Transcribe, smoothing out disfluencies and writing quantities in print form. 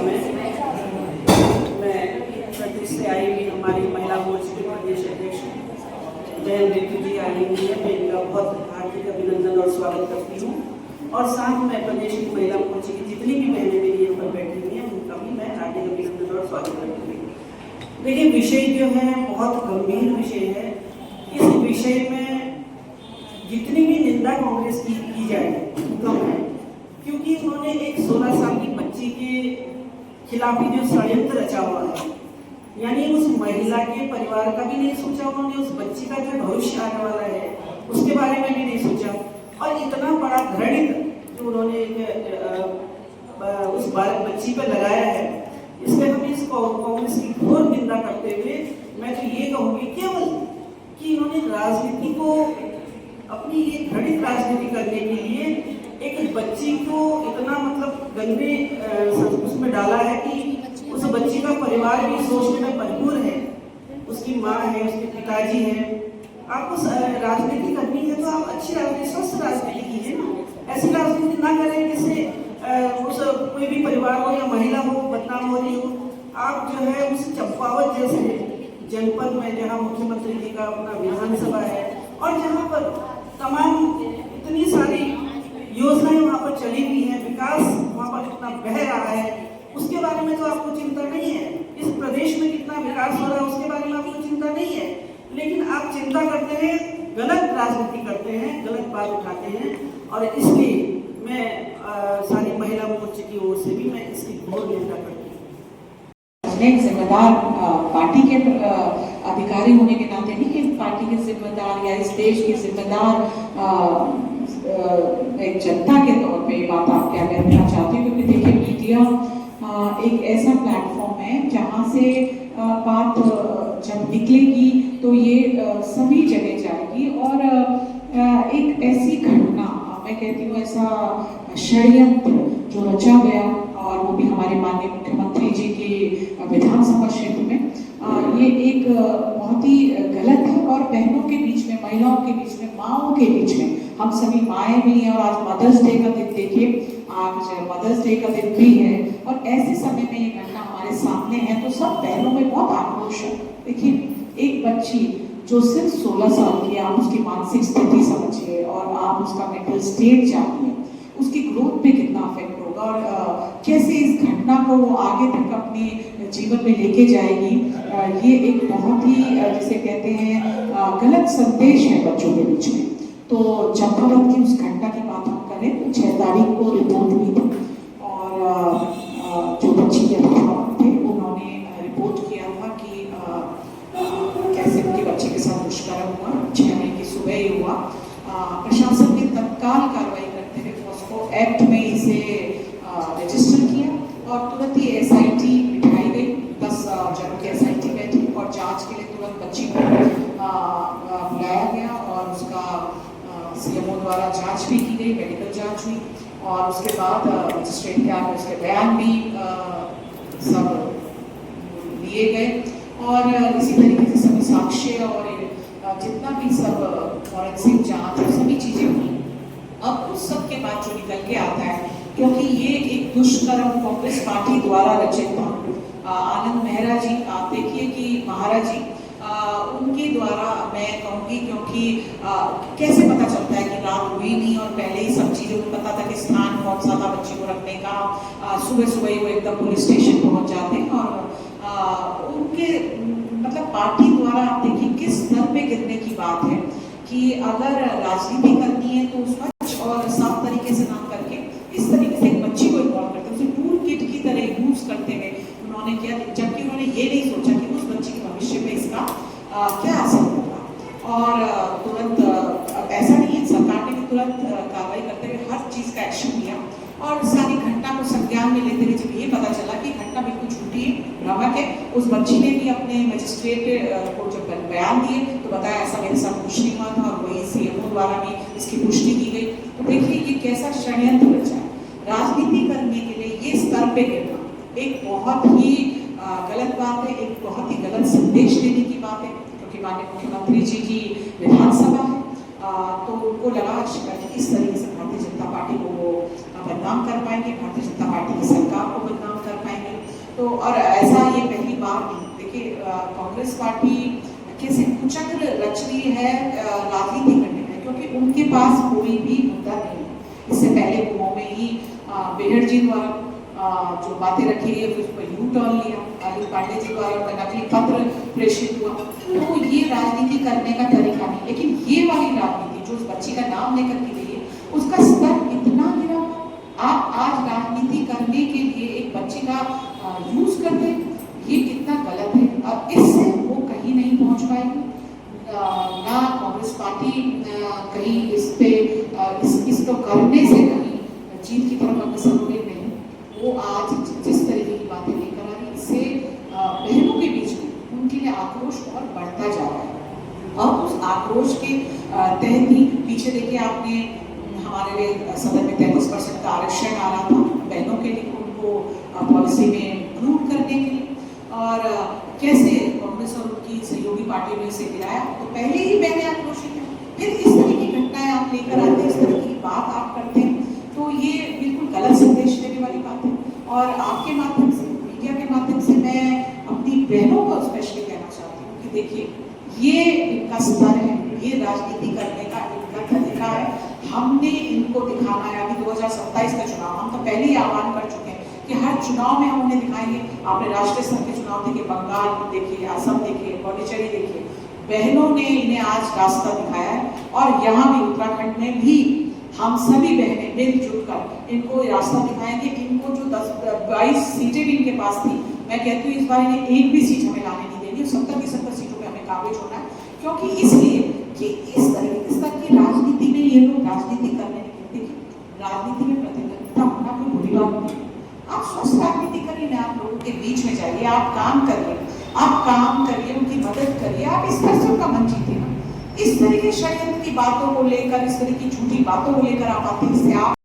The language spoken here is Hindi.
मैं प्रदेश से आई हुई हमारी महिला मोर्चा के प्रदेश अध्यक्ष जयंत ऋतु जी आई हुई है। मैं इनका बहुत हार्दिक अभिनंदन और स्वागत करती हूँ और साथ में प्रदेश की महिला मोर्चा की जितनी भी बहनें मेरी यहाँ पर बैठी हुई हैं उनका भी मैं हार्दिक अभिनंदन और स्वागत करती हूँ। देखिए, विषय जो है बहुत गंभीर विषय है। इस विषय में जितनी भी निंदा कांग्रेस की जाए कम है, क्योंकि उन्होंने एक 16 साल की बच्ची के खिलाफ जो षड्यंत्र रचा हुआ है, यानी उस महिला के परिवार का भी नहीं सोचा उन्होंने, उस बच्ची का जो भविष्य आने वाला है उसके बारे में भी नहीं सोचा, और इतना बड़ा घृणित जो उन्होंने उस बच्ची पर लगाया है, इसलिए हम इस कांग्रेस की घोर निंदा करते हुए मैं तो ये कहूँगी केवल कि इन्होंने राजनीति को अपनी ये घृणित राजनीति करने के लिए एक बच्ची को इतना मतलब गंदे उसमें डाला है कि उस बच्ची का परिवार भी सोचने में मजबूर है। उसकी माँ है, उसके पिताजी हैं। आपको राजनीति करनी है तो आप अच्छी राजनीति, स्वस्थ राजनीति कीजिए ना। ऐसी राजनीति ना करें जिससे उस कोई भी परिवार हो या महिला हो बदनाम हो रही हो। आप जो है उस चंपावत जैसे जनपद में जहाँ मुख्यमंत्री जी का अपना विधानसभा है और जहाँ पर तमाम इतनी सारी योजनाएं वहाँ पर चली हुई है, विकास वहाँ पर इतना बह रहा है, उसके बारे में तो आपको चिंता नहीं है। इस प्रदेश में कितना विकास हो रहा है उसके बारे में आपको चिंता नहीं है, लेकिन आप चिंता करते हैं, गलत राजनीति करते हैं, गलत बात उठाते हैं। और इसलिए मैं सारी महिला मोर्चे की ओर से भी मैं इसकी घोर निंदा करती हूँ। एक जिम्मेदार पार्टी के अधिकारी होने के नाते नहीं कि पार्टी के जिम्मेदार या इस देश के जिम्मेदार एक जनता के तौर पे बात आप क्या कहना चाहती हूँ, क्योंकि देखिए मीडिया एक ऐसा प्लेटफॉर्म है जहाँ से बात जब निकलेगी तो ये सभी जगह जाएगी और एक ऐसी घटना मैं कहती हूँ, ऐसा षड्यंत्र जो रचा गया और वो भी हमारे माननीय मुख्यमंत्री जी की विधानसभा क्षेत्र में, ये एक बहुत ही गलत है। और बहनों के बीच में, महिलाओं के बीच में, माँओं के बीच में, हम सभी माएँ भी हैं और आज मदर्स डे का दिन देखिए, आज मदर्स डे का दिन भी है और ऐसे समय में ये घटना हमारे सामने है तो सब बहनों में बहुत आक्रोश है। देखिए, एक बच्ची जो सिर्फ 16 साल की है, आप उसकी मानसिक स्थिति समझिए और आप उसका मेंटल स्टेट जानिए, उसकी ग्रोथ पे कितना अफेक्ट होगा और कैसे इस घटना को वो आगे तक अपने जीवन में लेके जाएगी। ये एक बहुत ही जिसे कहते हैं गलत संदेश है बच्चों के बीच में। तो चंपावत की उस घटना की बात हम करें तो 6 तारीख को रिपोर्ट हुई थी और जो बच्ची के अभिभावक थे उन्होंने रिपोर्ट किया था कि कैसे उनके बच्चे के साथ दुष्कर्म हुआ, 6 मई की सुबह ही हुआ। प्रशासन ने तत्काल कार्रवाई करते हुए उसको एक्ट में इसे रजिस्टर किया और तुरंत ही SIT बिठाई गई। 10 जनों की SIT बैठी और जांच के लिए तुरंत बच्ची को बुलाया गया और उसका CMO द्वारा जांच भी की गई, मेडिकल जांच हुई और उसके बाद मजिस्ट्रेट के आगे उसके बयान भी सब लिए गए और इसी तरीके से सभी साक्ष्य और जितना भी सब फॉरेंसिक जांच और सभी चीजें हुई। अब उस सब के बाद जो निकल के आता है, क्योंकि ये एक दुष्कर्म कांग्रेस पार्टी द्वारा रचित था। आनंद मेहरा जी, आप देखिए कि महाराज जी उनके द्वारा मैं कहूँगी, क्योंकि कैसे पता चलता है कि रात हुई नहीं और पहले ही सब चीज़ों को पता था कि स्थान कौन सा था बच्चे को रखने का। सुबह सुबह ही वो एकदम पुलिस स्टेशन पहुँच जाते हैं और उनके मतलब पार्टी द्वारा आप देखिए किस स्तर पे गिरने की बात है कि अगर राजनीति करनी है तो स्वच्छ और साफ तरीके से काम करके इस तरीके से एक बच्ची को इन्वॉल्व करते उसे टूल किट की तरह यूज करते हुए उन्होंने किया, जबकि उन्होंने ये नहीं सोचा कि उस बच्ची के भविष्य में इसका क्या असर होगा। और तुरंत ऐसा नहीं है, सरकार ने भी तुरंत कार्रवाई करते हुए हर चीज़ का एक्शन लिया और सारी घटना को संज्ञान में लेते हुए जब ये पता चला कि घटना बिल्कुल झूठी भ्रामक है, उस बच्ची ने भी अपने मजिस्ट्रेट को जब बयान दिए तो बताया ऐसा मेरे साथ कुछ नहीं हुआ था और वही CMO द्वारा भी इसकी पुष्टि की गई। तो देखिए ये कैसा षड्यंत्र रचा है। राजनीति करने के लिए ये स्तर पे गिरना एक बहुत ही गलत बात है, एक बहुत ही गलत संदेश देने की बात है, क्योंकि माननीय मुख्यमंत्री जी की विधानसभा है तो उनको लगा कि इस तरीके से भारतीय जनता पार्टी को वो बदनाम कर पाएंगे, भारतीय जनता पार्टी की सरकार को बदनाम कर पाएंगे। तो और ऐसा ये पहली बार नहीं, देखिए कांग्रेस पार्टी कैसे कुचक्र रच रही है राजनीति करने में, क्योंकि उनके पास कोई भी मुद्दा नहीं है। इससे पहले कुओं में ही बेहड़ जी द्वारा जो बातें रखी गई फिर उस पर यू टर्न लिया, अनिल पांडे जी द्वारा नकली पत्र प्रेषित हुआ। तो ये राजनीति करने का तरीका नहीं, लेकिन ये वाली राजनीति जो उस बच्ची का नाम लेकर की गई है उसका स्तर इतना गिरा। आप आज राजनीति करने के लिए एक बच्ची का यूज करते हैं, ये कितना गलत है। अब इससे वो कहीं नहीं पहुंच पाएगी, ना कांग्रेस पार्टी कहीं इस पे इसको करने से कहीं जीत की तरफ अग्रसर हो रही नहीं। वो आज जिस तरीके की बातें लेकर आ रही, इससे बहनों के बीच में उनके लिए आक्रोश और बढ़ता जा रहा है। और उस आक्रोश के तहत ही पीछे देखिए आपने हमारे लिए सदन में 33% का आरक्षण आ रहा था बहनों के लिए, उनको पॉलिसी में इंक्लूड करने के लिए, और कैसे कांग्रेस और उनकी सहयोगी पार्टी ने इसे गिराया। तो पहले ही बहनें आक्रोशित हैं, फिर इस तरह की घटनाएं आप लेकर आते हैं, इस तरह की बात आप करते हैं, तो ये बिल्कुल गलत संदेश देने वाली बात है। और आपके माध्यम से, मीडिया के माध्यम से मैं अपनी बहनों को स्पेशली कहना चाहती हूँ कि देखिए ये इनका स्तर है, ये राजनीति करने का इनका तरीका है। हमने इनको दिखाना है, अभी 2027 का चुनाव हम तो पहले ही आह्वान कर चुके हैं कि हर चुनाव में हम उन्हें दिखाएंगे। आपने राष्ट्रीय स्तर के चुनाव देखे, बंगाल देखिए, असम देखिए, पौंडीचेरी देखिए, बहनों ने इन्हें आज रास्ता दिखाया है। और यहाँ भी उत्तराखंड में भी हम सभी बहनें मिलजुल कर इनको रास्ता दिखाएंगे। इनको जो 10-22 सीटें भी इनके पास थी, मैं कहती हूँ इस बार इन्हें एक भी सीट हमें लाने नहीं देंगे, 70 की 70 सीटों पे हमें काबिज होना है। क्योंकि इसलिए कि इस तरह की राजनीति में ये लोग राजनीति करने नहीं। देखिए राजनीति में प्रतिद्वंदिता होना कोई बुरी बात नहीं है, आप स्वस्थ राजनीति करिए ना, आप लोगों के बीच में जाइए, आप काम करिए, उनकी मदद करिए, आप इस तरह से उनका मन जीतिए ना। इस तरह के षड्यंत्र की बातों को लेकर, इस तरह की झूठी बातों को लेकर आप आते हैं, इससे आप